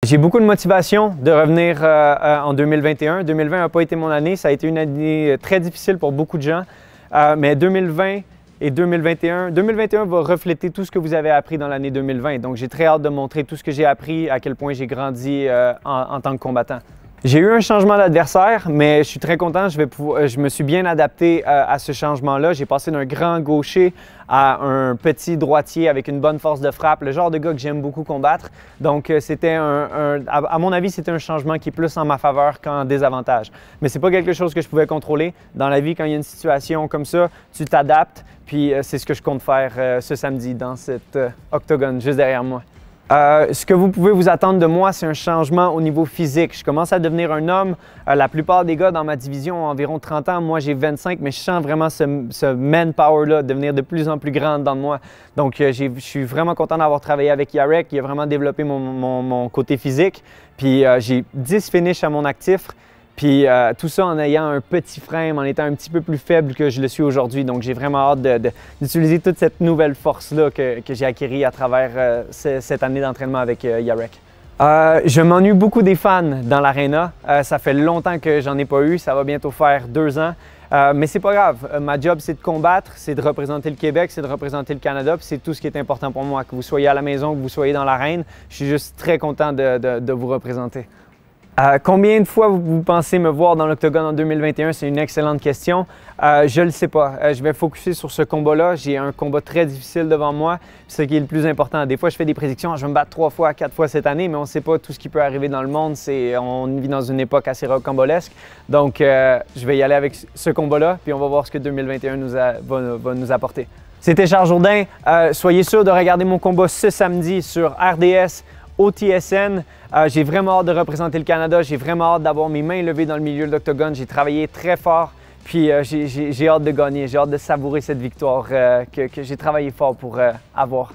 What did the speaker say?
J'ai beaucoup de motivation de revenir en 2021. 2020 n'a pas été mon année. Ça a été une année très difficile pour beaucoup de gens. Mais 2020 et 2021 va refléter tout ce que vous avez appris dans l'année 2020. Donc, j'ai très hâte de montrer tout ce que j'ai appris, à quel point j'ai grandi en tant que combattant. J'ai eu un changement d'adversaire, mais je suis très content. Je me suis bien adapté à ce changement-là. J'ai passé d'un grand gaucher à un petit droitier avec une bonne force de frappe, le genre de gars que j'aime beaucoup combattre. Donc, à mon avis, c'était un changement qui est plus en ma faveur qu'en désavantage. Mais ce n'est pas quelque chose que je pouvais contrôler. Dans la vie, quand il y a une situation comme ça, tu t'adaptes. Puis, c'est ce que je compte faire ce samedi dans cet octogone juste derrière moi. Ce que vous pouvez vous attendre de moi, c'est un changement au niveau physique. Je commence à devenir un homme. La plupart des gars dans ma division ont environ 30 ans. Moi, j'ai 25, mais je sens vraiment ce manpower-là devenir de plus en plus grand dans moi. Donc, je suis vraiment content d'avoir travaillé avec Yarek. Il a vraiment développé mon côté physique. Puis, j'ai 10 finishes à mon actif. Puis tout ça en ayant un petit frame, en étant un petit peu plus faible que je le suis aujourd'hui. Donc j'ai vraiment hâte d'utiliser toute cette nouvelle force-là que j'ai acquérie à travers cette année d'entraînement avec Yarek. Je m'ennuie beaucoup des fans dans l'aréna. Ça fait longtemps que j'en ai pas eu. Ça va bientôt faire 2 ans. Mais c'est pas grave. Ma job, c'est de combattre, c'est de représenter le Québec, c'est de représenter le Canada. Puis c'est tout ce qui est important pour moi. Que vous soyez à la maison, que vous soyez dans l'arène, je suis juste très content de vous représenter. Combien de fois vous pensez me voir dans l'octogone en 2021? C'est une excellente question. Je ne le sais pas. Je vais focuser sur ce combat-là. J'ai un combat très difficile devant moi. C'est ce qui est le plus important. Des fois, je fais des prédictions. Je vais me battre 3 fois, 4 fois cette année, mais on ne sait pas tout ce qui peut arriver dans le monde. On vit dans une époque assez rocambolesque. Donc, je vais y aller avec ce combat-là, puis on va voir ce que 2021 va nous apporter. C'était Charles Jourdain. Soyez sûr de regarder mon combat ce samedi sur RDS. Au TSN. J'ai vraiment hâte de représenter le Canada. J'ai vraiment hâte d'avoir mes mains levées dans le milieu de l'octogone. J'ai travaillé très fort, puis j'ai hâte de gagner. J'ai hâte de savourer cette victoire que j'ai travaillé fort pour avoir.